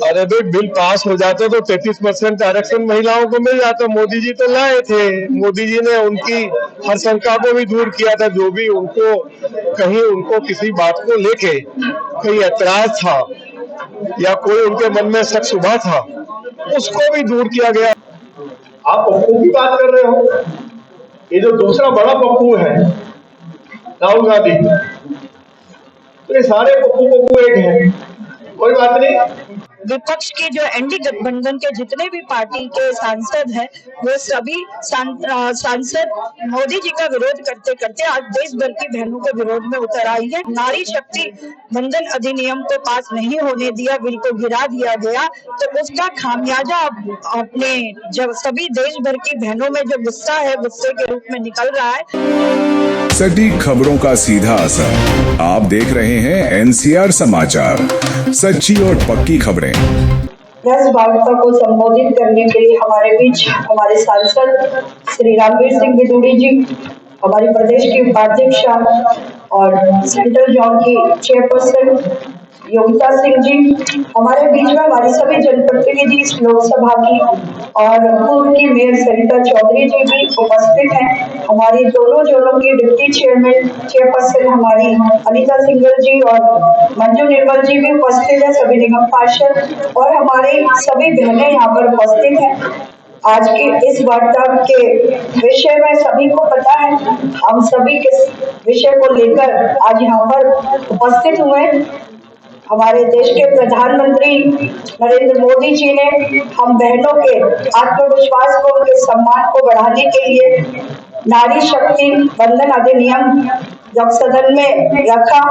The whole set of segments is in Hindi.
अरे भाई बिल पास हो जाता तो 33% आरक्षण महिलाओं को मिल जाता। मोदी जी तो लाए थे। मोदी जी ने उनकी हर शंका को भी दूर किया था। जो भी उनको किसी बात को लेके कोई ऐतराज था या कोई उनके मन में शक शुबा था, उसको भी दूर किया गया। आप पप्पू की बात कर रहे हो, ये जो दूसरा बड़ा पप्पू है राहुल गांधी, तो ये सारे पप्पू एक हैं, कोई बात नहीं। विपक्ष के जो एनडी गठबंधन के जितने भी पार्टी के सांसद हैं, वो सभी सांसद मोदी जी का विरोध करते करते आज देश भर की बहनों के विरोध में उतर आई है। नारी शक्ति बंधन अधिनियम को पास नहीं होने दिया, बिल को गिरा दिया गया, तो उसका खामियाजा अपने जब सभी देश भर की बहनों में जो गुस्सा है, गुस्से के रूप में निकल रहा है। सटीक खबरों का सीधा असर। आप देख रहे हैं एनसीआर समाचार, सच्ची और पक्की खबरें। प्रेस वार्ता को संबोधित करने के लिए हमारे बीच हमारे सांसद श्री रामवीर सिंह बिदूड़ी जी, हमारी प्रदेश की उपाध्यक्ष और सेंट्रल जोन की चेयरपर्सन योगिता सिंह जी, हमारे बीच में हमारी सभी जनप्रतिनिधि लोकसभा की और पूर्व की मेयर सरिता चौधरी जी भी उपस्थित हैं। हमारी दोनों जोनों की डिप्टी चेयरपर्सन हमारी अनीता सिंघल जी और मंजू निर्मल जी भी उपस्थित है, सभी निगम पार्षद और हमारी सभी बहनें यहाँ पर उपस्थित हैं। आज की इस वार्ता के विषय में सभी को पता है, हम सभी किस विषय को लेकर आज यहाँ पर उपस्थित हुए। हमारे देश के प्रधानमंत्री नरेंद्र मोदी जी ने हम बहनों के आत्मविश्वास को, उनके सम्मान को बढ़ाने के लिए नारी शक्ति बंधन अधिनियम जब सदन में रखा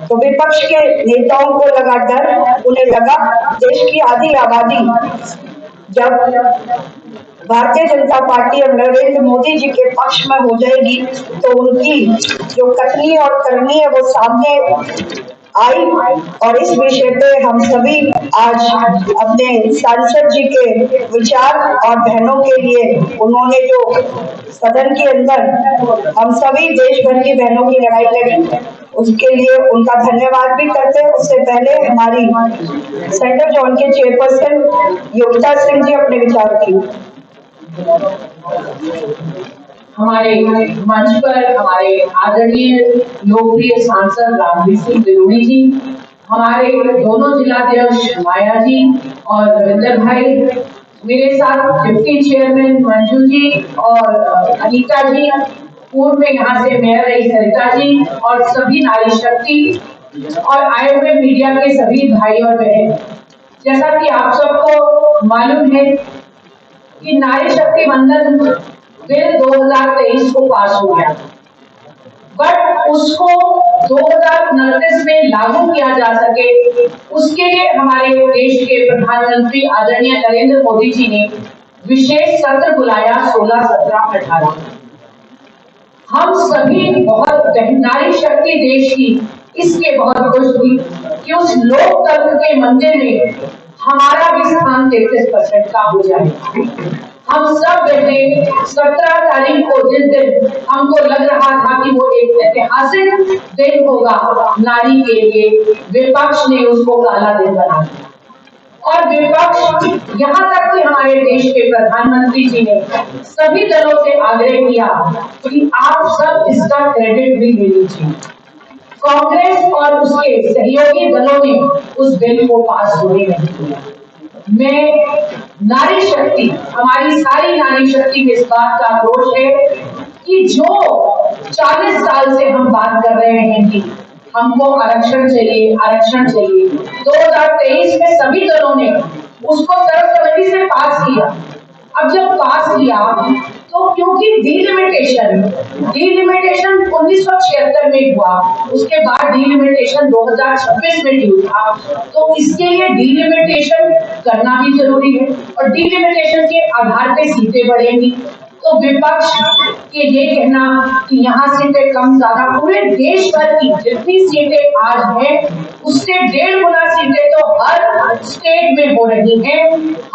तो विपक्ष के नेताओं को लगा डर, उन्हें लगा देश की आधी आबादी जब भारतीय जनता पार्टी और नरेंद्र मोदी जी के पक्ष में हो जाएगी तो उनकी जो कथनी और करनी है वो सामने आई। और इस विषय पे हम सभी आज अपने सांसद जी के विचार और बहनों के लिए उन्होंने जो सदन के अंदर हम सभी देश भर की बहनों की लड़ाई लड़ी, उसके लिए उनका धन्यवाद भी करते हैं। उससे पहले हमारी सेंट्रल जोन के चेयरपर्सन योगिता सिंह जी अपने विचार की। हमारे मंच पर हमारे आदरणीय लोकप्रिय सांसद रामवीर सिंह बिदूड़ी जी, हमारे दोनों जिलाध्यक्ष माया जी और रविंदर भाई, मेरे साथ डिप्टी चेयरमैन मंजू जी और अनीता जी, पूर्व में यहाँ से मेयर रही सरिता जी और सभी नारी शक्ति और आए हुए मीडिया के सभी भाई और बहन। जैसा कि आप सबको मालूम है कि नारी शक्ति बंधन बिल 2023 को पास हो गया, बट उसको 2029 में लागू किया जा सके, उसके लिए हमारे देश के प्रधानमंत्री आदरणीय नरेंद्र मोदी जी ने विशेष सत्र बुलाया 16, 17, 18। हम सभी बहुत नारी शक्ति देश की इसके बहुत खुश हुई कि उस लोकतंत्र के मंदिर में हमारा भी स्थान 33% का हो जाए। हम सब बैठे 17 तारीख को, जिस दिन हमको लग रहा था कि वो एक ऐतिहासिक दिन होगा नारी के लिए, विपक्ष ने उसको काला दिन बना दिया। और विपक्ष यहाँ तक कि हमारे देश के प्रधानमंत्री जी ने सभी दलों से आग्रह किया कि आप सब इसका क्रेडिट भी ले लीजिए। कांग्रेस और उसके सहयोगी दलों ने उस बिल को पास होने नहीं दिया। मैं नारी शक्ति, हमारी सारी नारी शक्ति में इस बात का आक्रोश है कि जो 40 साल से हम बात कर रहे हैं कि हमको आरक्षण चाहिए, आरक्षण चाहिए, 2023 में सभी दलों ने उसको सर्वसम्मति से पास किया। अब जब पास किया तो क्योंकि डिलिमिटेशन 1976 में हुआ, उसके बाद डिलिमिटेशन 2026 में ड्यू था, तो इसके लिए डिलिमिटेशन करना भी जरूरी है और डिलिमिटेशन के आधार पे सीटें बढ़ेंगी। तो विपक्ष के ये कहना कि यहाँ सीटें कम ज्यादा, पूरे देश भर की जितनी सीटें आज हैं उससे 1.5 गुना सीटें तो हर स्टेट में हो रही हैं।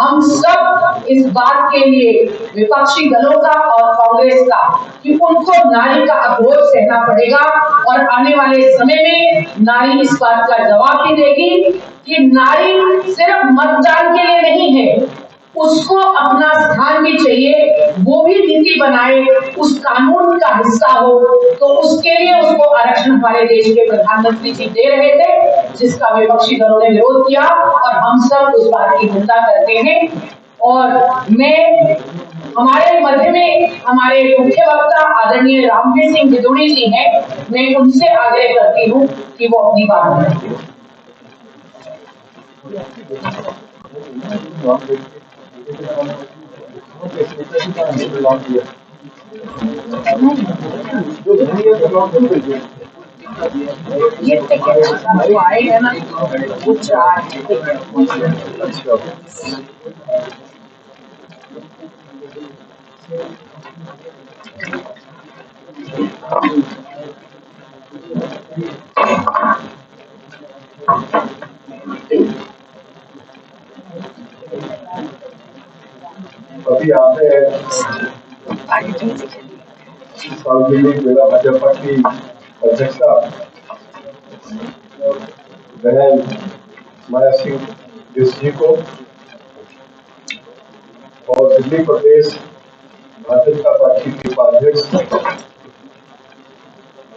हम सब इस बात के लिए विपक्षी दलों का और कांग्रेस का कि उनको नारी का अवरोध सहना पड़ेगा और आने वाले समय में नारी इस बात का जवाब भी देगी कि नारी सिर्फ मतदान के लिए नहीं है, उसको अपना स्थान भी चाहिए, वो भी नीति बनाए, उस कानून का हिस्सा हो। तो उसके लिए उसको आरक्षण हमारे देश के प्रधानमंत्री जी दे रहे थे, जिसका विपक्षी दलों ने विरोध किया और हम सब उस बात की निंदा करते हैं। और मैं हमारे मध्य में हमारे मुख्य वक्ता आदरणीय रामवीर सिंह बिदुड़ी जी हैं, मैं उनसे आग्रह करती हूँ कि वो अपनी बात रखें। ये टिकट आए हैं ना, वो 4 अभी आपने सार्वजनिक जिला भाजपा की अध्यक्षा बहन माया सिंह जी को और दिल्ली प्रदेश भारतीय जनता पार्टी की उपाध्यक्ष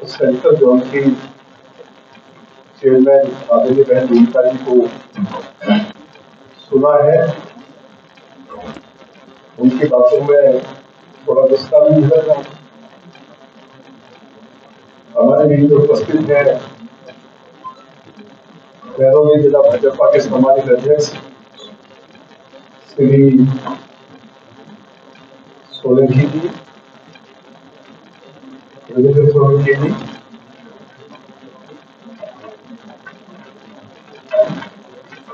सेंट्रल जोन की चेयरमैन आदरणीय बहन दीपिका जी को सुना है। उनकी बातों में थोड़ा गुस्सा भी मिल रहा है। हमारे बीच जो उपस्थित है महरौली जिला भाजपा के सम्मानित अध्यक्ष श्री सोलंकी जी, रविंद्र सोलंकी जी,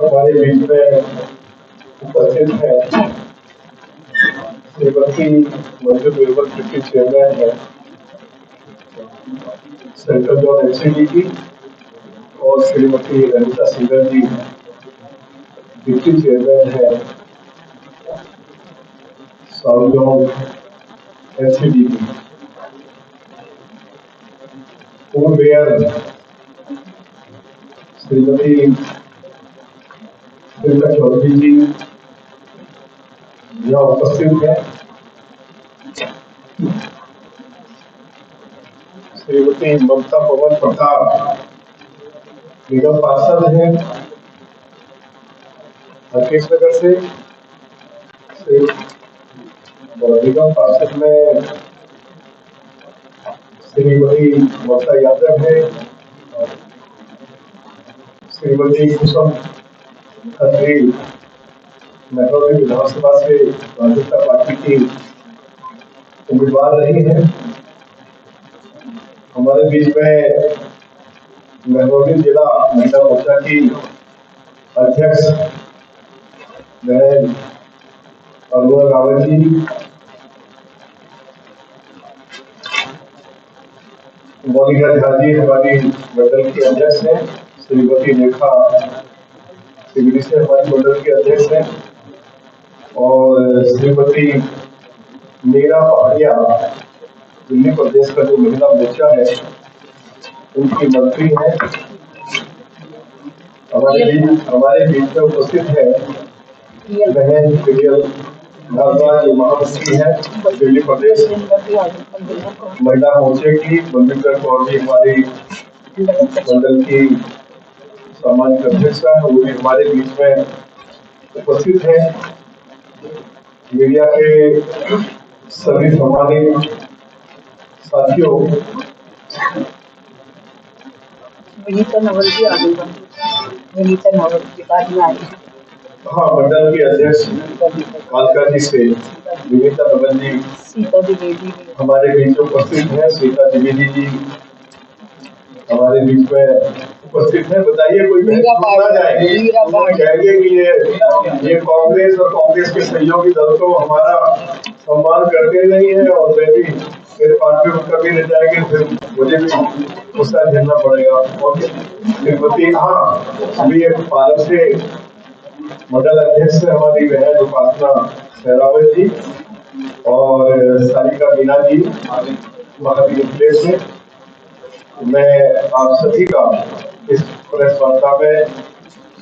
हमारे बीच में उपस्थित है श्रीमती मंजू बीरबल डिप्टी चेयरमैन है सेंट्रल जोन एनसीडी की, और श्रीमती अनिता सिंघल जी डिप्टी चेयरमैन है साउथ जोन एनसीडी की। पूर्व मेयर श्रीमती प्रियंका चौधरी जी यहाँ उपस्थित है। श्रीमती ममता पवन प्रताप निगम पार्षद है राकेश नगर से। निगम पार्षद में श्रीमती ममता यादव है, श्रीमती कुसुम खत्री महरौली विधानसभा से भारतीय जनता पार्टी की उम्मीदवार रही है। हमारे बीच में महरौली जिला महिला मोर्चा की अध्यक्ष बहन अरुणा रावत जी, मोनिका झा जी हमारी मंडल की अध्यक्ष है, श्रीमती रेखा सिगड़ी से हमारी मंडल के अध्यक्ष हैं, और श्रीमती मीरा पहाड़िया दिल्ली प्रदेश का जो महिला मोर्चा है उनकी मंत्री है। हमारे बीच में उपस्थित है बहन प्रियल भारद्वाज महामंत्री है दिल्ली प्रदेश महिला मोर्चे की। बलविंदर कौर जी हमारी मंडल की सम्मानित अध्यक्षा है, वो भी हमारे बीच में उपस्थित है। मीडिया के सभी सम्मानित साथियों, विनीता नवल जी आ गई, विनीता नवल के बाद में आई। हाँ, मंडल की अध्यक्ष कालका जी से विनीता नवल जी सीता द्विवेदी हमारे बीच में उपस्थित है। सीता द्विवेदी जी हमारे बीच में उपस्थित है। बताइए कोई ना जाए कहेंगे कि ये कांग्रेस और कांग्रेस के सहयोगी दल को हमारा सम्मान करते नहीं है और मैं भी मेरे पार्टी में कभी नहीं जाएंगे फिर मुझे भी गुस्सा झेलना पड़ेगा। और श्रीमती अभी एक पालक से मंडल अध्यक्ष से हमारी बहन उपासना सहरावत जी और सारिका मीना जी महावीर से मैं आप सभी का इस प्रेस वार्ता में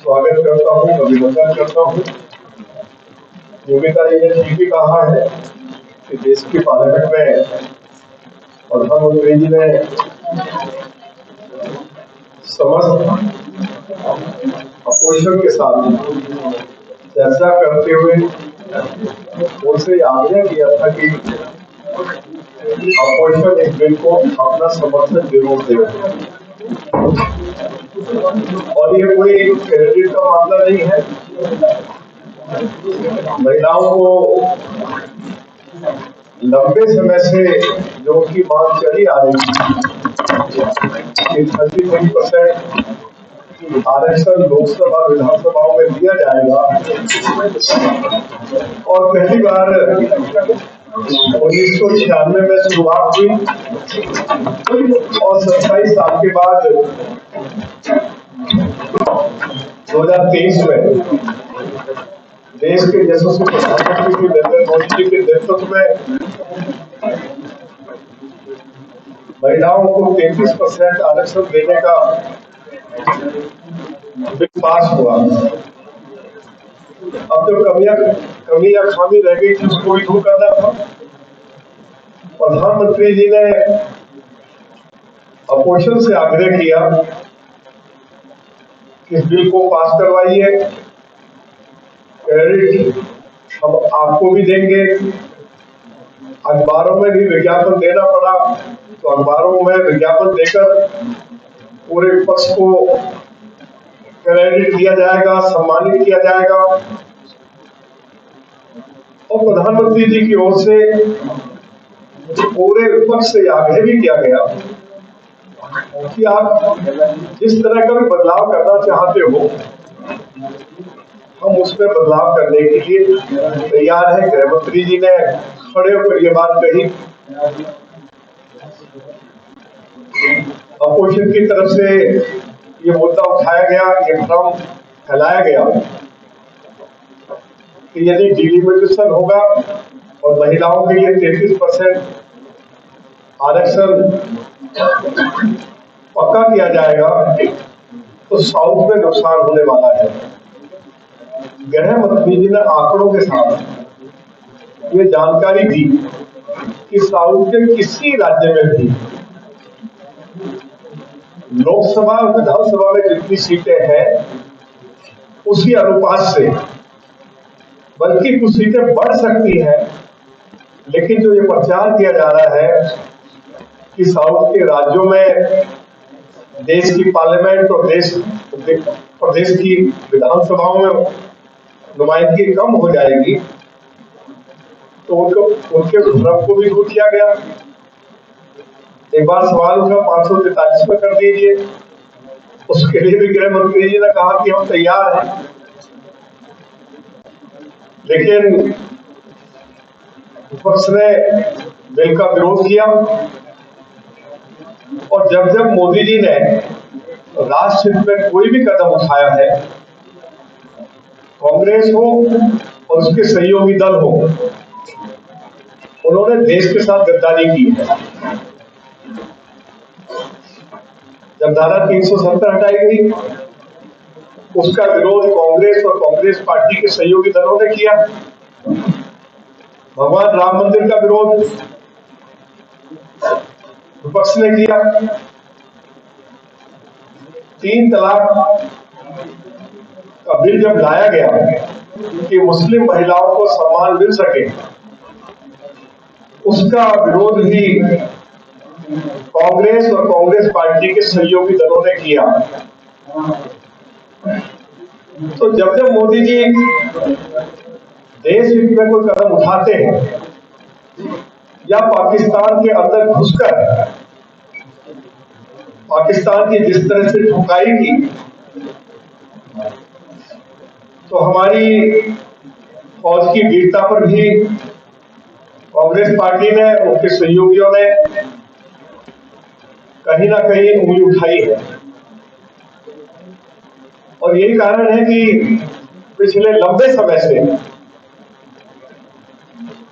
स्वागत करता हूँ, अभिनंदन करता हूँ। योगिता जी ने ठीक ही कहा है कि देश की पार्लियामेंट में प्रधानमंत्री जी ने समस्त अपोजिशन के साथ चर्चा करते हुए उनसे आग्रह किया था कि अपोजिशन इस बिल को अपना समर्थन जरूर दे। और ये कोई क्रेडिट का मामला नहीं है। महिलाओं को लंबे समय से जो उनकी मांग चली आ रही कि 33% आरक्षण लोकसभा विधानसभाओं में दिया जाएगा और पहली बार 1996 में शुरुआत हुई और 27 साल के बाद 2023 में देश के यशस्वी प्रधानमंत्री नरेंद्र मोदी जी के नेतृत्व में महिलाओं को 33% आरक्षण देने का बिल पास हुआ। अब जो कमी या खामी रह गई थी उसको भी दूर करना था। प्रधानमंत्री जी ने अपोजिशन से आग्रह किया कि इस बिल को पास करवाइए, क्रेडिट हम आपको भी देंगे। अखबारों में भी विज्ञापन देना पड़ा तो अखबारों में विज्ञापन देकर पूरे पक्ष को क्रेडिट दिया जाएगा, सम्मानित किया जाएगा। और प्रधानमंत्री जी की ओर से पूरे विपक्ष से आग्रह भी किया गया कि आप जिस तरह का भी बदलाव करना चाहते हो हम उसमें बदलाव करने के लिए तैयार है। गृह मंत्री जी ने खड़े होकर ये बात कही। अपोजिशन की तरफ से ये मुद्दा उठाया गया, ये भ्रम फैलाया गया कि यदि डिलिमिटेशन होगा और महिलाओं के लिए 33% आरक्षण पक्का किया जाएगा तो साउथ में नुकसान होने वाला है। गृह मंत्री जी ने आंकड़ों के साथ ये जानकारी दी कि साउथ के किसी राज्य में भी लोकसभा और विधानसभा में जितनी सीटें हैं उसी अनुपात से बल्कि कुछ सीटें बढ़ सकती हैं। लेकिन जो ये प्रचार किया जा रहा है कि साउथ के राज्यों में देश की पार्लियामेंट और प्रदेश की विधानसभाओं में नुमाइंदगी कम हो जाएगी तो उनके भ्रम को भी दूर किया गया। एक बार सवाल उठा 543 में कर दीजिए, उसके लिए भी गृह मंत्री जी ने कहा कि हम तैयार हैं। लेकिन विपक्ष ने बिल का विरोध किया और जब मोदी जी ने राष्ट्र हित में कोई भी कदम उठाया है, कांग्रेस हो और उसके सहयोगी दल हो, उन्होंने देश के साथ गद्दारी की है। जब धारा 370 हटाई गई उसका विरोध कांग्रेस और कांग्रेस पार्टी के सहयोगी दलों ने किया। भगवान राम मंदिर का विरोध विपक्ष ने किया। 3 तलाक का बिल जब लाया गया कि मुस्लिम महिलाओं को सम्मान मिल सके, उसका विरोध भी कांग्रेस और कांग्रेस पार्टी के सहयोगी दलों ने किया। तो जब मोदी जी देश हित में कोई कदम उठाते हैं या पाकिस्तान के अंदर घुसकर पाकिस्तान की जिस तरह से ठुकाई की, तो हमारी फौज की वीरता पर भी कांग्रेस पार्टी ने, उनके सहयोगियों ने कहीं ना कहीं उंगली उठाई है। और यही कारण है कि पिछले लंबे समय से,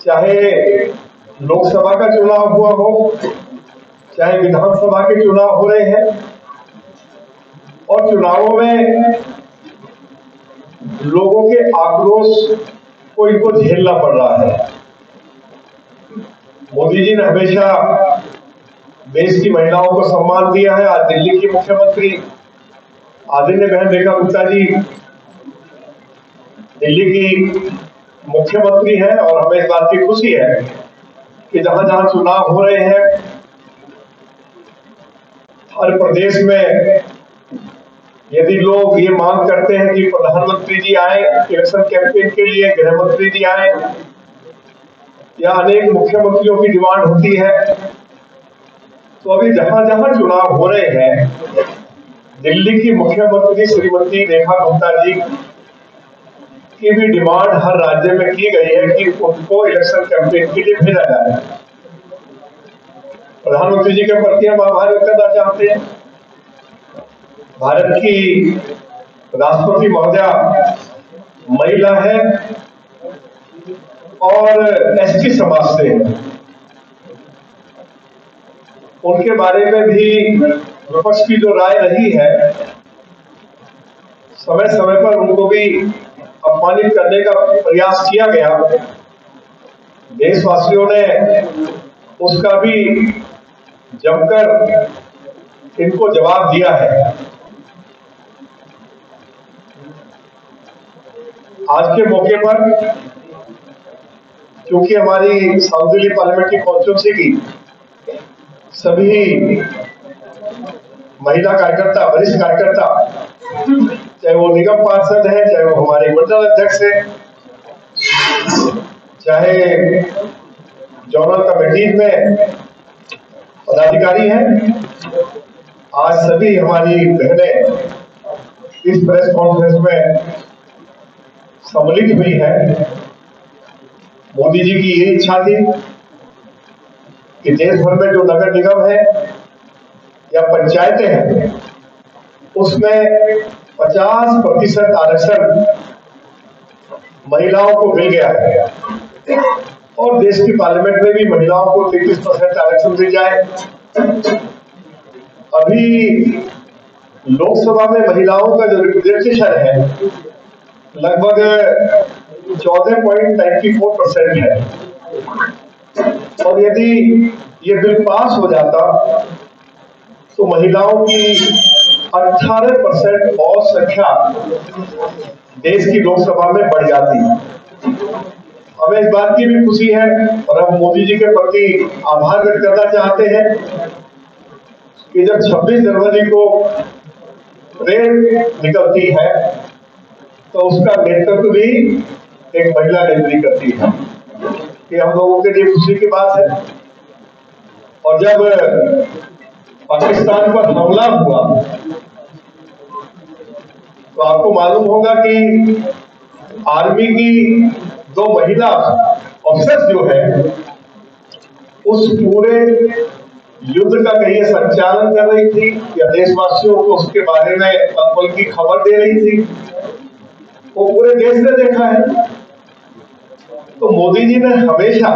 चाहे लोकसभा का चुनाव हुआ हो, चाहे विधानसभा के चुनाव हो रहे हैं, और चुनावों में लोगों के आक्रोश को इनको झेलना पड़ रहा है। मोदी जी ने हमेशा देश की महिलाओं को सम्मान दिया है। आज दिल्ली की मुख्यमंत्री आदरणीय बहन रेखा गुप्ता जी दिल्ली की मुख्यमंत्री हैं, और हमें इस बात की खुशी है कि जहां जहां चुनाव हो रहे हैं, हर प्रदेश में यदि लोग ये मांग करते हैं कि प्रधानमंत्री जी आए इलेक्शन कैंपेन के लिए, गृह मंत्री जी आए, या अनेक मुख्यमंत्रियों की डिमांड होती है, तो अभी जहां जहां चुनाव हो रहे हैं, दिल्ली की मुख्यमंत्री श्रीमती रेखा गुप्ता जी की भी डिमांड हर राज्य में की गई है कि उनको इलेक्शन कैंपेन के लिए भेजा जाए। प्रधानमंत्री जी के प्रति हम आभार व्यक्त करना चाहते हैं। भारत की राष्ट्रपति महोदया महिला है और एसटी समाज से है। उनके बारे में भी विपक्ष की जो राय रही है, समय समय पर उनको भी अपमानित करने का प्रयास किया गया। देशवासियों ने उसका भी जमकर इनको जवाब दिया है। आज के मौके पर क्योंकि हमारी साउथ दिल्ली पार्लियामेंट्री कॉन्स्टिट्यूंसी की सभी महिला कार्यकर्ता, वरिष्ठ कार्यकर्ता, चाहे वो निगम पार्षद है, चाहे वो हमारे मंडल अध्यक्ष है, चाहे जोनल कमेटी में पदाधिकारी हैं, आज सभी हमारी बहनें इस प्रेस कॉन्फ्रेंस में सम्मिलित हुई है। मोदी जी की ये इच्छा थी कि देश भर में जो नगर निगम है या पंचायतें हैं, उसमें 50% आरक्षण महिलाओं को मिल गया है, और देश की पार्लियामेंट में भी महिलाओं को 33% आरक्षण दिया जाए। अभी लोकसभा में महिलाओं का जो रिप्रेजेंटेशन है लगभग 14.94% है, और यदि ये बिल पास हो जाता तो महिलाओं की 18% और संख्या देश की लोकसभा में बढ़ जाती। हमें इस बात की भी खुशी है, और हम मोदी जी के प्रति आभार व्यक्त करना चाहते हैं कि जब 26 जनवरी को परेड निकलती है तो उसका नेतृत्व भी एक महिला नेत्री करती है। ये हम लोगों के लिए खुशी की बात है। और जब पाकिस्तान पर हमला हुआ तो आपको मालूम होगा कि आर्मी की 2 महिला ऑफिसर्स जो है उस पूरे युद्ध का कहिए संचालन कर रही थी, या देशवासियों को उसके बारे में पल की खबर दे रही थी, वो पूरे देश ने देखा है। तो मोदी जी ने हमेशा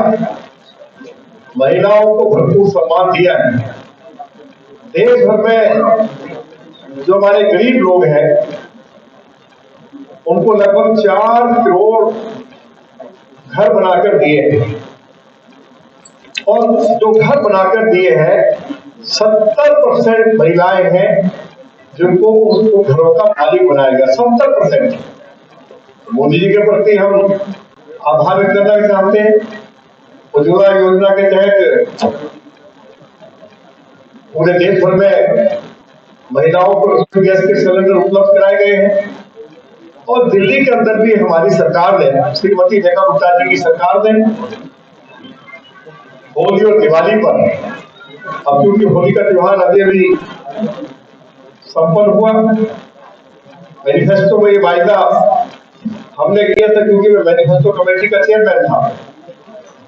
महिलाओं को भरपूर सम्मान दिया है। देश भर में जो हमारे गरीब लोग हैं उनको लगभग 4 करोड़ घर बनाकर दिए हैं, और जो घर बनाकर दिए हैं 70% महिलाएं हैं जिनको उसको घरों का मालिक बनाया गया। 70%। मोदी जी के प्रति हम आभार व्यक्त करना चाहते हैं। उज्ज्वला योजना के तहत पूरे देश भर में महिलाओं को रसोई गैस के सिलेंडर उपलब्ध कराए गए हैं, और दिल्ली के अंदर भी हमारी सरकार ने, श्रीमती रेखा गुप्ता जी की सरकार ने होली और दिवाली पर, अब क्योंकि होली का त्योहार अभी संपन्न हुआ, मैनिफेस्टो में ये वायदा हमने किया था, क्योंकि मैं मैनिफेस्टो कमेटी का चेयरमैन था,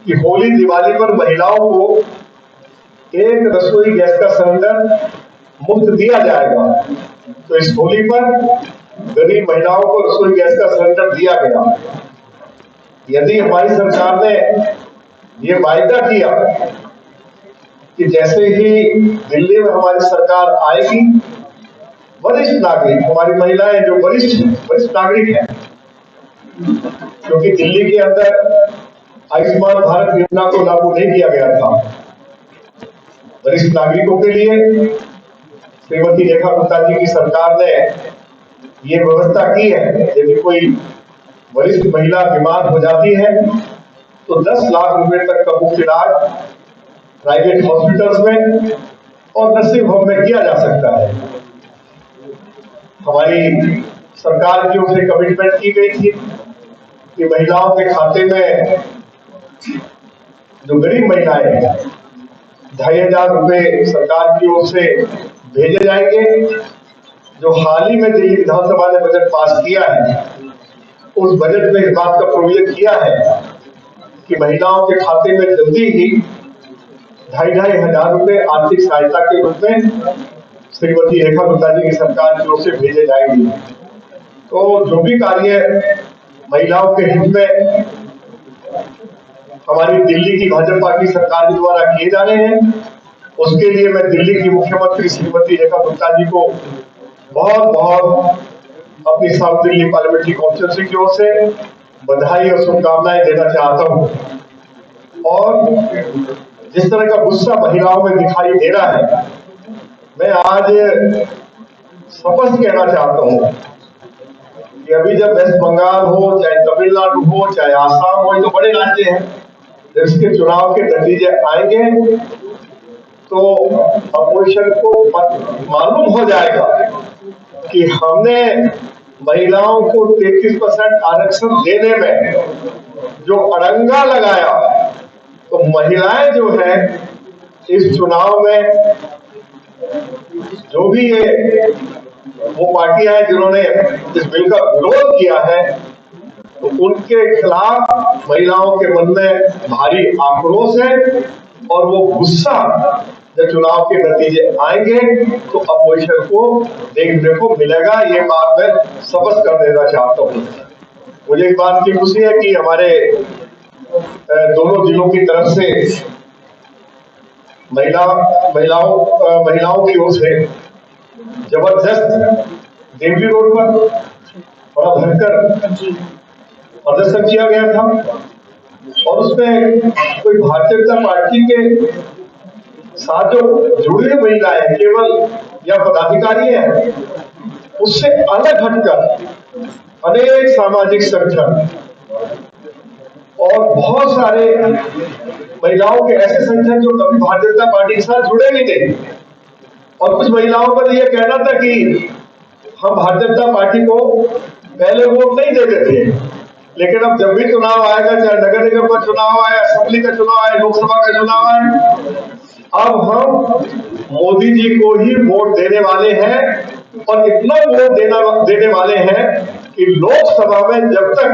कि होली दिवाली पर महिलाओं को एक रसोई गैस का सिलेंडर मुफ्त दिया जाएगा। तो इस होली पर गरीब महिलाओं को रसोई गैस का सिलेंडर दिया गया। यदि हमारी सरकार ने ये वायदा किया कि जैसे ही दिल्ली में हमारी सरकार आएगी, वरिष्ठ नागरिक, हमारी महिलाएं जो वरिष्ठ नागरिक हैं, क्योंकि दिल्ली के अंदर आयुष्मान भारत योजना को लागू नहीं किया गया था, वरिष्ठ नागरिकों के लिए श्रीमती रेखा गुप्ता जी की सरकार ने ये व्यवस्था की है। यदि कोई वरिष्ठ महिला बीमार हो जाती है तो 10 लाख रुपए तक का मुफ्त इलाज प्राइवेट हॉस्पिटल्स में और नर्सिंग होम में किया जा सकता है। हमारी सरकार की ओर से कमिटमेंट की गई थी कि महिलाओं के खाते में, जो गरीब महिलाएं हैं, 2500 रुपए सरकार की ओर से भेजे जाएंगे। जो हाल ही में दिल्ली विधानसभा ने बजट पास किया है, उस बजट में इस बात का प्रोविजन किया है कि महिलाओं के खाते में जल्दी ही 2500 रुपए आर्थिक सहायता के रूप में श्रीमती रेखा गुप्ता जी की सरकार की ओर से भेजे जाएंगे। तो जो भी कार्य महिलाओं के हित में हमारी दिल्ली की भाजपा की सरकार के द्वारा किए जा रहे हैं, उसके लिए मैं दिल्ली की मुख्यमंत्री श्रीमती रेखा गुप्ता जी को बहुत बहुत अपनी साउथ दिल्ली पार्लियामेंट्री कॉन्स्टिट्यूंसी की ओर से बधाई और शुभकामनाएं देना चाहता हूं। और जिस तरह का गुस्सा महिलाओं में दिखाई दे रहा है, मैं आज स्पष्ट कहना चाहता हूं कि अभी जब वेस्ट बंगाल हो, चाहे तमिलनाडु हो, चाहे आसाम हो, ये तो बड़े राज्य हैं, जब इसके चुनाव के नतीजे आएंगे तो अपोजिशन को मालूम हो जाएगा कि हमने महिलाओं को 33% आरक्षण देने में जो अड़ंगा लगाया, तो महिलाएं जो है इस चुनाव में, जो भी ये वो पार्टियां हैं जिन्होंने इस बिल का विरोध किया है, तो उनके खिलाफ महिलाओं के मन में भारी आक्रोश है। और वो गुस्सा जब चुनाव के नतीजे आएंगे तो अपोजिशन को देखने को मिलेगा। ये बात मैं स्पष्ट कर देना चाहता हूँ। मुझे इस बात की खुशी है कि हमारे दोनों जिलों की तरफ से महिलाओं की ओर से जबरदस्त देवली रोड पर बड़ा भयंकर प्रदर्शन किया गया था, और उसमें कोई भारतीय जनता पार्टी के साथ जो जुड़ी हुई महिलाएं केवल या पदाधिकारी हैं, उससे अलग हटकर अनेक सामाजिक संगठन और बहुत सारे महिलाओं के ऐसे संगठन जो कभी भारतीय जनता पार्टी के साथ जुड़े भी नहीं, और कुछ महिलाओं का यह कहना था कि हम भारतीय जनता पार्टी को पहले वोट नहीं देते थे, लेकिन अब जब भी चुनाव आएगा, चाहे नगर निगम का चुनाव आए, असेंबली का चुनाव आए, लोकसभा का चुनाव आए, अब हम मोदी जी को ही वोट देने वाले हैं। और इतना वोट देने वाले हैं कि लोकसभा में जब तक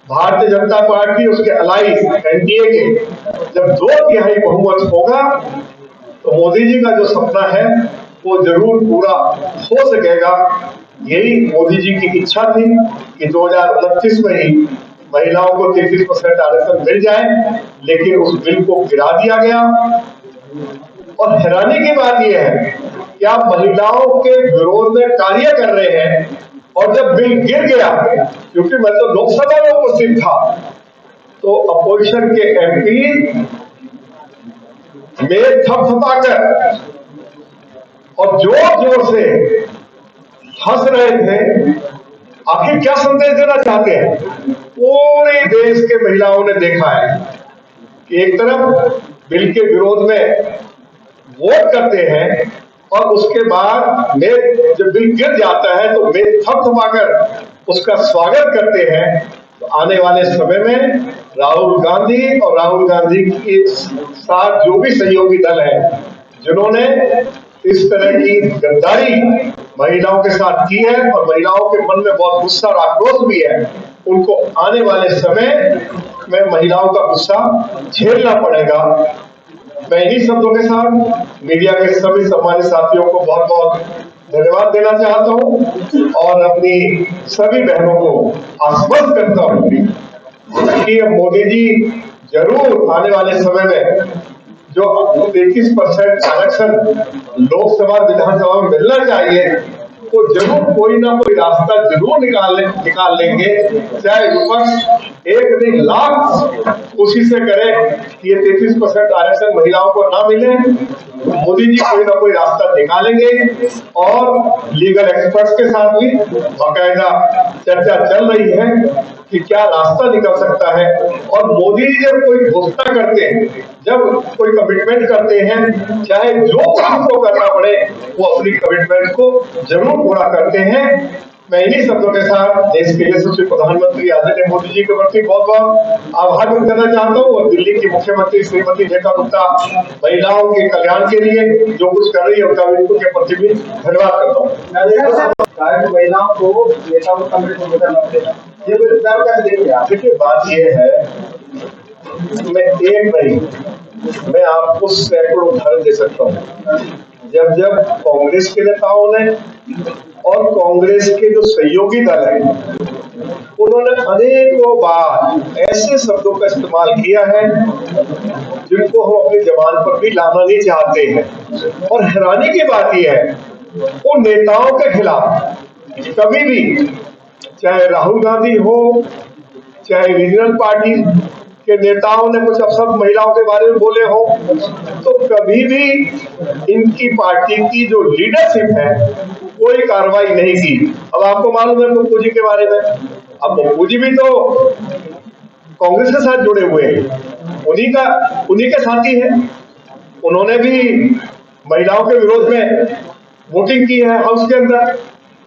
भारतीय जनता पार्टी उसके अलाइज एनडीए के जब 2/3 बहुमत होगा, तो मोदी जी का जो सपना है वो जरूर पूरा हो सकेगा। यही मोदी जी की इच्छा थी कि 2029 में ही महिलाओं को 33% आरक्षण मिल जाए, लेकिन उस बिल को गिरा दिया गया। और हैरानी की बात यह है कि आप महिलाओं के विरोध में कार्य कर रहे हैं, और जब बिल गिर गया, क्योंकि मैं तो लोकसभा में उपस्थित था, तो अपोजिशन के एमपी में थपथपाकर और जोर जोर से हंस रहे थे। आखिर क्या संदेश देना चाहते हैं? पूरे देश के महिलाओं ने देखा है कि एक तरफ बिल के विरोध में वोट करते हैं, और उसके बाद में जब बिल गिर जाता है तो वे थपथपाकर उसका स्वागत करते हैं। तो आने वाले समय में राहुल गांधी और राहुल गांधी के साथ जो भी सहयोगी दल है, जिन्होंने इस तरह की गद्दारी महिलाओं के साथ की है, और महिलाओं के मन में बहुत गुस्सा और आक्रोश भी है, उनको आने वाले समय में महिलाओं का गुस्सा झेलना पड़ेगा। मैं इन्हीं शब्दों के साथ मीडिया के सभी सम्मानित साथियों को बहुत बहुत धन्यवाद देना चाहता हूं और अपनी सभी बहनों को आश्वस्त करता हूं कि मोदी जी जरूर आने वाले समय में जो 33% आरक्षण लोकसभा विधानसभा में मिलना चाहिए तो जरूर कोई ना कोई रास्ता जरूर निकाल लेंगे, चाहे विपक्ष एक नहीं लाख कोशिश से करे कि ये 33% आरक्षण महिलाओं को ना मिले। मोदी जी कोई ना कोई रास्ता निकालेंगे और लीगल एक्सपर्ट्स के साथ भी बाकायदा चर्चा चल रही है कि क्या रास्ता निकल सकता है। और मोदी जी जब कोई घोषणा करते हैं, जब कोई कमिटमेंट करते हैं, चाहे जो उनको करना पड़े वो अपनी कमिटमेंट को जरूर पूरा करते हैं। मैं इन्हीं शब्दों के साथ देश के यशस्वी प्रधानमंत्री आदरणीय मोदी जी के प्रति बहुत बहुत आभार व्यक्त करना चाहता हूँ और दिल्ली की मुख्यमंत्री श्रीमती रेखा गुप्ता महिलाओं के कल्याण के लिए जो कुछ कर रही है उनका के प्रति भी धन्यवाद करता हूँ। महिलाओं को देखिए, बात यह है, मैं एक नहीं, मैं आपको सैकड़ों उदाहरण दे सकता हूँ। जब कांग्रेस के नेताओं ने और कांग्रेस के जो सहयोगी दल हैं उन्होंने अनेकों बार ऐसे शब्दों का इस्तेमाल किया है जिनको हम अपनी जबान पर भी लाना नहीं चाहते हैं। और हैरानी की बात यह है उन नेताओं के खिलाफ कभी भी, चाहे राहुल गांधी हो, चाहे रीजनल पार्टी के नेताओं ने कुछ अफसर महिलाओं के बारे में बोले हो, तो कभी भी इनकी पार्टी की जो लीडरशिप है कोई कार्रवाई नहीं की। अब आपको मालूम है पप्पू जी के बारे में, अब पप्पू जी भी तो कांग्रेस के साथ जुड़े हुए हैं, उन्हीं के साथी हैं। उन्होंने भी महिलाओं के विरोध में वोटिंग की है हाउस के अंदर।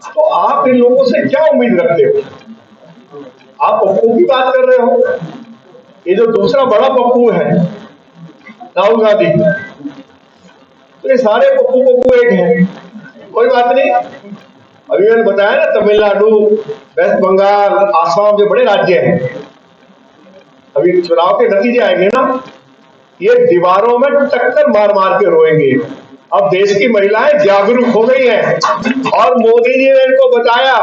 तो आप इन लोगों से क्या उम्मीद रखते हो? आप पप्पू की बात कर रहे हो, ये जो दूसरा बड़ा पप्पू है राहुल गांधी, तो ये सारे पप्पू एक हैं। कोई बात नहीं, अभी मैंने बताया ना तमिलनाडु, वेस्ट बंगाल, आसाम जो बड़े राज्य हैं, अभी चुनाव के नतीजे आएंगे ना, ये दीवारों में टक्कर मार मार के रोएंगे। अब देश की महिलाएं जागरूक हो गई हैं और मोदी जी ने इनको बताया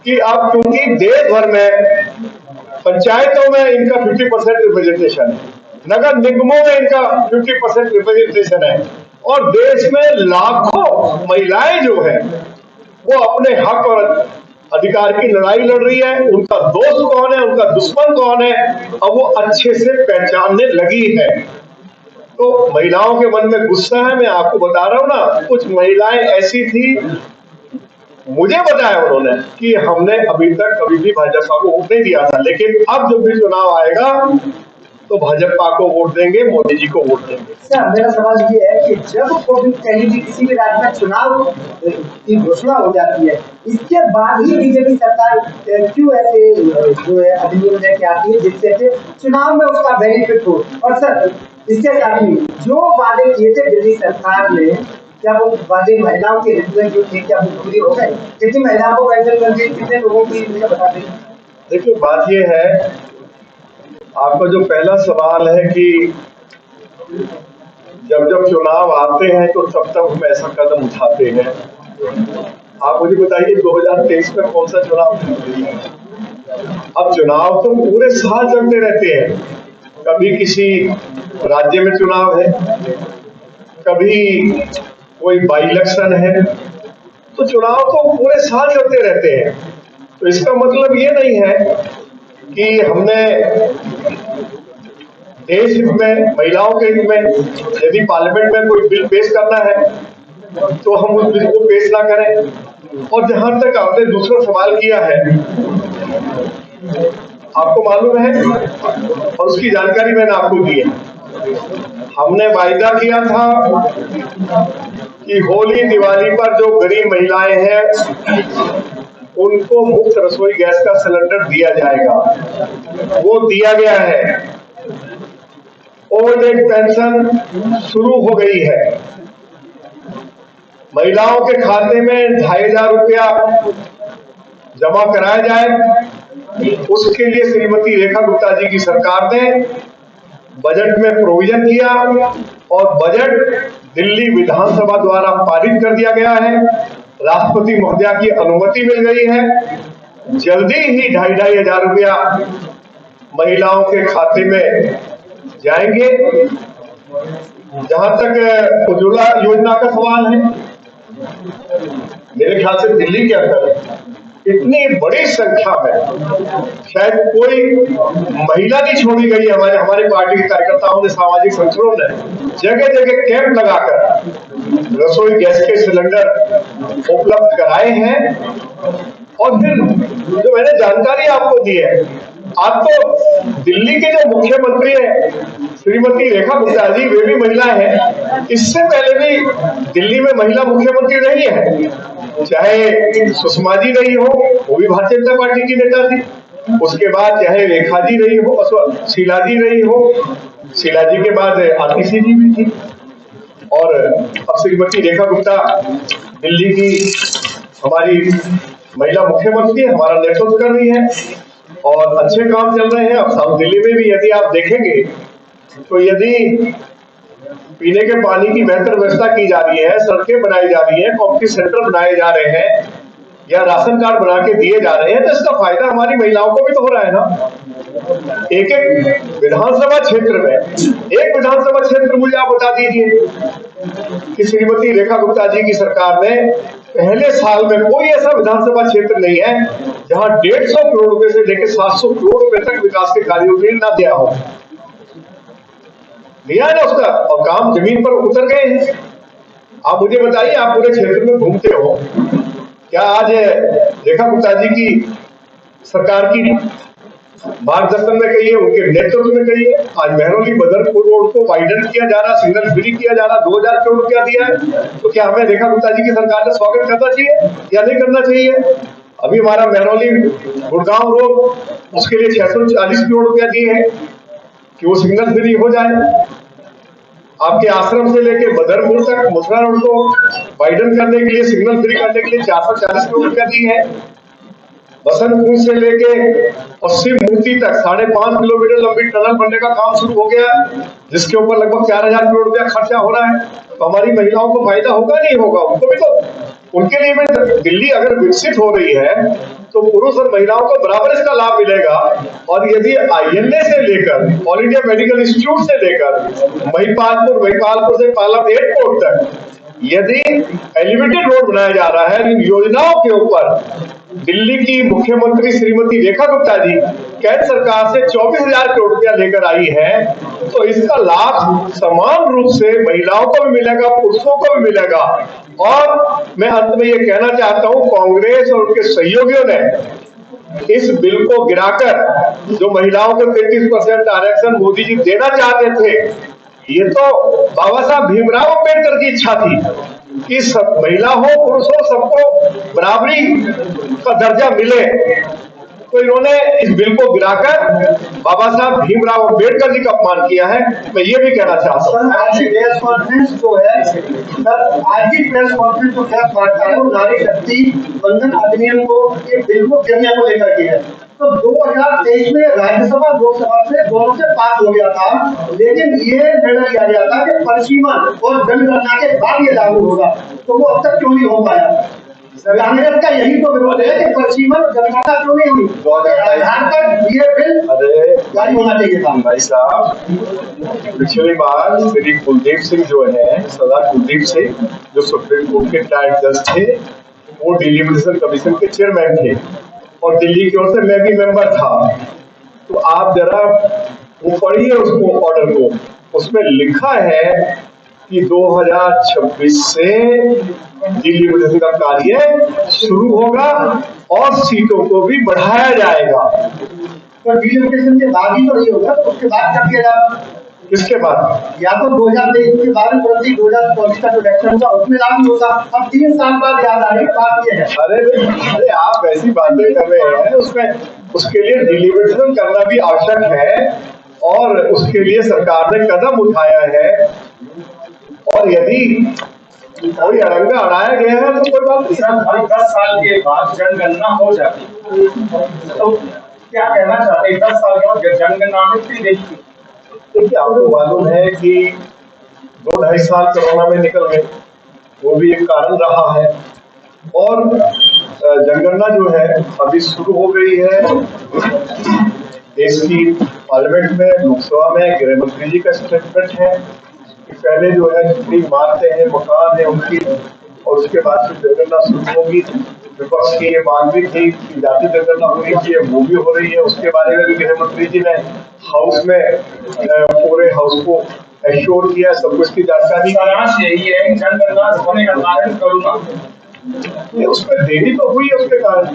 कि अब क्योंकि देश भर में पंचायतों में इनका 50% रिप्रेजेंटेशन है, नगर निगमों में इनका 50% रिप्रेजेंटेशन है और देश में लाखों महिलाएं जो है वो अपने हक और अधिकार की लड़ाई लड़ रही है। उनका दोस्त कौन है, उनका दुश्मन कौन है, अब वो अच्छे से पहचानने लगी है। तो महिलाओं के मन में गुस्सा है, मैं आपको बता रहा हूं ना, कुछ महिलाएं ऐसी थी, मुझे बताया उन्होंने कि हमने अभी तक कभी भी भाजपा को वोट नहीं दिया था, लेकिन अब जब भी चुनाव आएगा तो भाजपा को वोट देंगे, मोदी जी को वोट देंगे। सर, मेरा सवाल ये है कि जब कोई कहीं भी किसी भी राज्य में चुनाव की घोषणा हो जाती है, इसके बाद ही बीजेपी सरकार क्यों ऐसे जो है अधिनियम लेके आती है जिससे चुनाव में उसका बेनिफिट हो? और सर, इसके साथ ही जो वादे किए थे दिल्ली सरकार ने, क्या वो वादे महिलाओं के हित में जो थे क्या वो पूरी हो गए? कितनी महिलाओं को पेंशन मिल गई, कितने लोगों की, मुझे बता दें। देखिए, बात ये है, आपका जो पहला सवाल है कि जब जब चुनाव आते हैं तो तब हम ऐसा कदम उठाते हैं। आप मुझे बताइए 2023 में कौन सा चुनाव? अब चुनाव तो पूरे साल चलते रहते हैं, कभी किसी राज्य में चुनाव है, कभी कोई बाई इलेक्शन है, तो चुनाव तो पूरे साल चलते रहते हैं। तो इसका मतलब ये नहीं है कि हमने देश हित में, महिलाओं के हित में यदि पार्लियामेंट में कोई बिल पेश करना है तो हम उस बिल को पेश ना करें। और जहां तक आपने दूसरा सवाल किया है, आपको मालूम है और उसकी जानकारी मैंने आपको दी है, हमने वायदा किया था कि होली दिवाली पर जो गरीब महिलाएं हैं उनको मुफ्त रसोई गैस का सिलेंडर दिया जाएगा। वो दिया गया है। ओल्ड एज पेंशन शुरू हो गई है। महिलाओं के खाते में 2500 रुपया जमा कराया जाए, उसके लिए श्रीमती रेखा गुप्ता जी की सरकार ने बजट में प्रोविजन किया और बजट दिल्ली विधानसभा द्वारा पारित कर दिया गया है। राष्ट्रपति महोदया की अनुमति मिल गई है। जल्दी ही 2,500 रुपया महिलाओं के खाते में जाएंगे। जहां तक उज्ज्वला योजना का सवाल है, मेरे ख्याल से दिल्ली के अंदर इतनी बड़ी संख्या में शायद कोई महिला नहीं छोड़ी गई है। हमारे पार्टी के कार्यकर्ताओं ने, सामाजिक संगठनों ने जगह जगह कैंप लगाकर रसोई गैस के सिलेंडर उपलब्ध कराए हैं। और फिर जो मैंने जानकारी आपको दी है, आज तो दिल्ली के जो मुख्यमंत्री है श्रीमती रेखा गुप्ता जी, वे भी महिला है। इससे पहले भी दिल्ली में महिला मुख्यमंत्री रही है, चाहे सुषमा जी रही हो, वो भी भारतीय जनता पार्टी की नेता थी। उसके बाद चाहे रेखा जी रही हो, शीला जी रही हो, शीला जी के बाद आतिशी जी भी थी, और अब श्रीमती रेखा गुप्ता दिल्ली की हमारी महिला मुख्यमंत्री हमारा नेतृत्व कर रही है और अच्छे काम चल रहे हैं। अब साउथ दिल्ली में भी यदि आप देखेंगे तो यदि पीने के पानी की बेहतर व्यवस्था की जा रही है, सड़कें बनाई जा रही है, कम्युनिटी सेंटर बनाए जा रहे हैं या राशन कार्ड बना के दिए जा रहे हैं, तो इसका फायदा हमारी महिलाओं को भी तो हो रहा है ना। एक एक विधानसभा क्षेत्र में, एक विधानसभा क्षेत्र मुझे आप बता दीजिए कि श्रीमती रेखा गुप्ता जी की सरकार ने पहले साल में कोई ऐसा विधानसभा क्षेत्र नहीं है जहां 150 करोड़ रुपए से लेकर 700 करोड़ रुपए तक विकास के कार्यों के लिए ना दिया हो। दिया है ना उसका, और काम जमीन पर उतर गए हैं। आप मुझे बताइए, आप पूरे क्षेत्र में घूमते हो, क्या आज रेखा गुप्ता जी की सरकार की मार्गदर्शन में कहिए, उनके नेतृत्व में कहिए, आज महरौली बदरपुर रोड को वाइडन किया जा रहा, सिग्नल फ्री किया जा रहा, 2000 करोड़ रुपया दिया है। तो क्या हमें रेखा गुप्ता जी की सरकार का स्वागत करना चाहिए या नहीं करना चाहिए? अभी हमारा महरौली गुड़गांव रोड, उसके लिए 640 करोड़ रुपया दिए हैं कि वो सिग्नल फ्री हो जाए। आपके आश्रम से लेके बदरपुर तक मथुरा रोड को वाइडन करने के लिए, सिग्नल फ्री करने के लिए 440 करोड़ रुपया दिए हैं। बसंतपुर से लेके पश्चिम मूर्ति तक 5.5 किलोमीटर लंबी टनल बनने का काम शुरू हो गया, जिसके ऊपर लगभग 4000 करोड़ रुपया खर्चा हो रहा है। तो हमारी महिलाओं को फायदा होगा नहीं होगा? उनको भी तो, उनके लिए भी दिल्ली अगर विकसित हो रही है तो पुरुष और महिलाओं को बराबर इसका लाभ मिलेगा। और यदि INA से लेकर ऑल इंडिया मेडिकल इंस्टीट्यूट से लेकर महिपालपुर से पालम एयरपोर्ट तक यदि एलिवेटेड रोड बनाया जा रहा है, इन योजनाओं के ऊपर दिल्ली की मुख्यमंत्री श्रीमती रेखा गुप्ता जी केंद्र सरकार से 24,000 करोड़ रुपया लेकर आई है, तो इसका लाभ समान रूप से महिलाओं को भी मिलेगा, पुरुषों को भी मिलेगा। और मैं अंत में ये कहना चाहता हूं, कांग्रेस और उनके सहयोगियों ने इस बिल को गिराकर जो महिलाओं को 33% आरक्षण मोदी जी देना चाहते थे, ये तो बाबा साहब भीमराव अम्बेडकर की इच्छा थी कि सब महिला हो पुरुष हो सबको बराबरी का दर्जा मिले। तो इन्होंने इस बिल को गिराकर बाबा साहब भीमराव अम्बेडकर जी का अपमान किया है। मैं ये भी कहना चाहता हूँ, आज की प्रेस कॉन्फ्रेंस जो है सर, आज की प्रेस कॉन्फ्रेंस जो क्या बात है वो नारी शक्ति बंधन अधिनियम को, ये बिल को गिरने को लेकर के है। तो 2023 में राज्यसभा लोकसभा से दोनों से पास हो गया था, लेकिन ये निर्णय लिया गया था कि परिसीमन और जनगणना के बाद ये लागू होगा, तो वो अब तक क्यों नहीं हो पाया? कांग्रेस का यही तो विरोध है कि परिसीमन और जनगणना क्यों नहीं हुई? 2023 तक ये बिल जारी होना चाहिए था। भाई साहब, पिछली बार श्री कुलदीप सिंह जो है, सरदार कुलदीप सिंह, जो सुप्रीम कोर्ट के रिटायर्ड जज थे, वो डिलिमिटेशन कमीशन के चेयरमैन थे और दिल्ली की ओर से मैं भी मेंबर था। तो आप जरा वो पढ़िए उसको, ऑर्डर को, उसमें लिखा है कि 2026 से डिलिमिटेशन का कार्य शुरू होगा और सीटों को भी बढ़ाया जाएगा। तो डिलिमिटेशन के बाद ही तो नहीं होगा, तो उसके बाद कर दिया जाएगा। किसके बाद? या तो 2023 के बाद 2024 का जो इलेक्शन होगा उसमें लागू होगा। अब 3 साल बाद याद आ रही बात ये है। अरे आप ऐसी बातें कर रहे हैं, उसमें उसके लिए डिलिमिटेशन करना भी आवश्यक है और उसके लिए सरकार ने कदम उठाया है। और यदि कोई अड़ंगा अड़ाया गया है तो कोई बात नहीं, 10 साल के बाद जनगणना हो जाती है। तो क्या कहना चाहते हैं 10 साल के बाद जनगणना में फिर देखिए, देखिए आपको मालूम है कि 2-2.5 साल कोरोना में निकल गए, वो भी एक कारण रहा है। और जनगणना जो है अभी शुरू हो गई है देश की पार्लियामेंट में, लोकसभा में। गृह मंत्री जी का स्टेटमेंट है कि पहले जो है जितनी इमारतें हैं, मकान है उनकी, और उसके बाद फिर जनगणना शुरू होगी। विपक्ष की ये मांग भी थी कि जाति जनगणना होनी चाहिए, वो भी हो रही है। उसके बारे में भी गृह मंत्री जी ने हाउस में पूरे हाउस को एश्योर किया, सब कुछ की जानकारी। यही है कि जनगणना होने का कारण करूंगा, उसमें देरी तो हुई है, उसके कारण।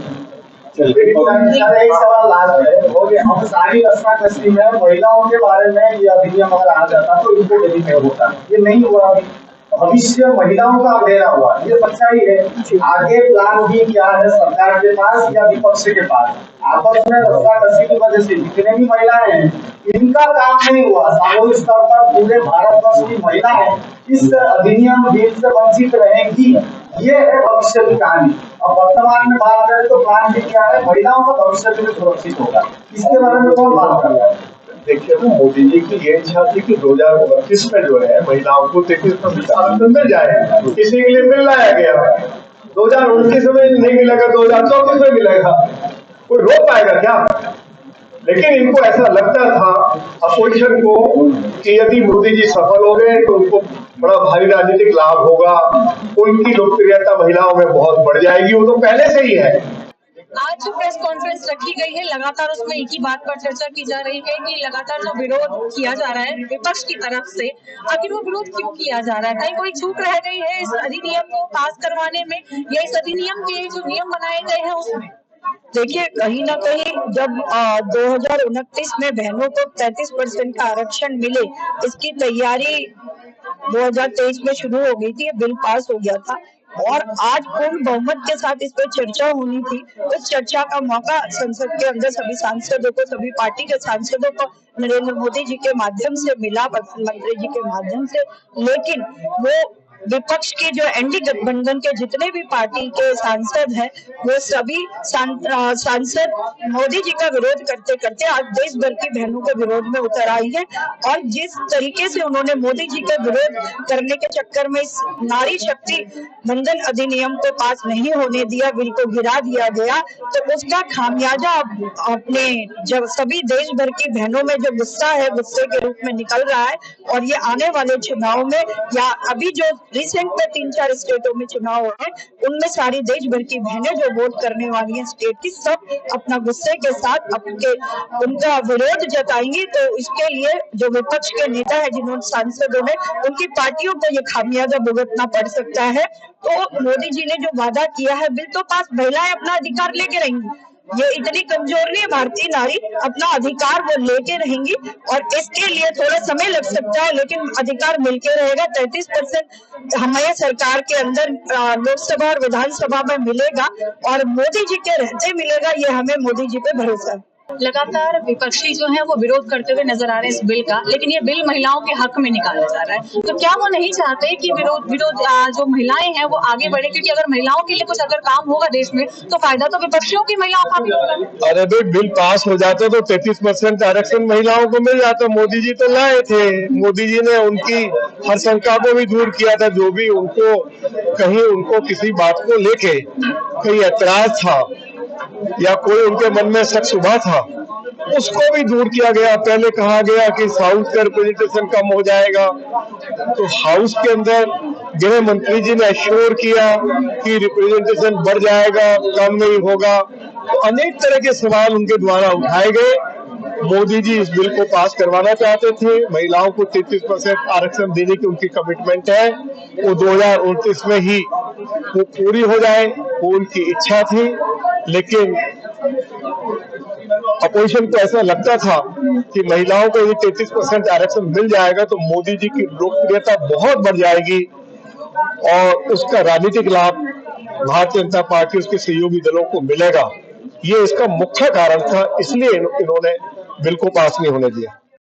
एक सवाल लास्ट है, वो हम सारी रस्साकसी में महिलाओं के बारे में ये अधिनियम अगर आ जाता तो इनको डेली नहीं होता, ये नहीं हुआ। अभी भविष्य महिलाओं का अंधेरा हुआ, ये सच्चाई है। आगे प्लान भी क्या है सरकार के पास या विपक्ष के पास? आपस में रस्साकसी की वजह से जितने भी महिलाएं हैं, इनका काम नहीं हुआ। सामूहिक स्तर पर पूरे भारतवर्ष की महिलाएं इस अधिनियम बिल से वंचित रहेंगी, ये है भविष्य की कहानी। अब वर्तमान में बात करें तो प्लान भी क्या है, महिलाओं का भविष्य भी सुरक्षित होगा, इसके बारे में कौन बात कर रहा है? देखिए तो मोदी जी की ये इच्छा थी कि 2029 में जो है महिलाओं को 33% आरक्षण मिल जाए, किसी के लिए मिल लाया गया। 2029 में नहीं मिलेगा, 2034 में मिलेगा, कोई रोक पाएगा क्या? लेकिन इनको ऐसा लगता था अपोजिशन को कि यदि मोदी जी सफल हो गए तो उनको बड़ा भारी राजनीतिक लाभ होगा, उनकी लोकप्रियता महिलाओं में बहुत बढ़ जाएगी। वो तो पहले से ही है। आज जो प्रेस कॉन्फ्रेंस रखी गई है, लगातार उसमें एक ही बात पर चर्चा की जा रही है कि लगातार जो विरोध किया जा रहा है विपक्ष की तरफ से, आखिर वो विरोध क्यों किया जा रहा है? कहीं कोई चूक रह गई है इस अधिनियम को पास करवाने में, या इस अधिनियम के जो नियम बनाए गए हैं उसमें? देखिए, कहीं ना कहीं जब 2029 में बहनों को 33% का आरक्षण मिले, इसकी तैयारी 2023 में शुरू हो गई थी, ये बिल पास हो गया था और आज पूर्ण बहुमत के साथ इस पर चर्चा होनी थी। उस चर्चा का मौका संसद के अंदर सभी सांसदों को, सभी पार्टी के सांसदों को नरेंद्र मोदी जी के माध्यम से मिला, प्रधानमंत्री जी के माध्यम से। लेकिन वो विपक्ष के जो एनडी गठबंधन के जितने भी पार्टी के सांसद हैं, वो सभी सांसद मोदी जी का विरोध करते करते आज देश भर की बहनों के विरोध में उतर आई है। और जिस तरीके से उन्होंने मोदी जी के विरोध करने के चक्कर में इस नारी शक्ति बंधन अधिनियम को पास नहीं होने दिया, बिल को गिरा दिया गया, तो उसका खामियाजा अपने जब सभी देश भर की बहनों में जो गुस्सा है, गुस्से के रूप में निकल रहा है। और ये आने वाले चुनाव में या अभी जो रिसेंट में 3-4 स्टेटों में चुनाव हो रहे हैं, उनमें सारी देश भर की बहनें जो वोट करने वाली हैं स्टेट की, सब अपना गुस्से के साथ उनका विरोध जताएंगी। तो इसके लिए जो विपक्ष के नेता है, जिन्होंने सांसदों ने, उनकी पार्टियों को ये खामियाजा भुगतना पड़ सकता है। तो मोदी जी ने जो वादा किया है, बिल तो पास, महिलाएं अपना अधिकार लेके रहेंगी, ये इतनी कमजोर नहीं है भारतीय नारी, अपना अधिकार वो लेके रहेंगी। और इसके लिए थोड़ा समय लग सकता है, लेकिन अधिकार मिलके रहेगा। 33% हमारे सरकार के अंदर लोकसभा और विधानसभा में मिलेगा और मोदी जी के रहते मिलेगा, ये हमें मोदी जी पे भरोसा है। लगातार विपक्षी जो है वो विरोध करते हुए नजर आ रहे हैं इस बिल का, लेकिन ये बिल महिलाओं के हक में निकाला जा रहा है। तो क्या वो नहीं चाहते कि विरोध जो महिलाएं हैं वो आगे बढ़े? क्योंकि अगर महिलाओं के लिए कुछ अगर काम होगा देश में, तो फायदा तो विपक्षियों की महिलाओं का भी होगा। अरे भाई, बिल पास हो जाता तो 33% आरक्षण महिलाओं को मिल जाता। मोदी जी तो लाए थे, मोदी जी ने उनकी हर शंका को भी दूर किया था। जो भी उनको किसी बात को लेके कहीं ऐतराज था या कोई उनके मन में शक शुबा था, उसको भी दूर किया गया। पहले कहा गया कि हाउस का रिप्रेजेंटेशन कम हो जाएगा, तो हाउस के अंदर गृह मंत्री जी ने एश्योर किया कि रिप्रेजेंटेशन बढ़ जाएगा, कम नहीं होगा। तो अनेक तरह के सवाल उनके द्वारा उठाए गए। मोदी जी इस बिल को पास करवाना चाहते थे, महिलाओं को 33% आरक्षण देने की उनकी कमिटमेंट है, वो 2029 में ही वो पूरी हो जाए, वो उनकी इच्छा थी। लेकिन अपोजिशन को ऐसा लगता था कि महिलाओं को यदि 33% आरक्षण मिल जाएगा तो मोदी जी की लोकप्रियता बहुत बढ़ जाएगी और उसका राजनीतिक लाभ भारतीय जनता पार्टी, उसके सहयोगी दलों को मिलेगा। ये इसका मुख्य कारण था, इसलिए इन्होंने बिल को पास नहीं होने दिया।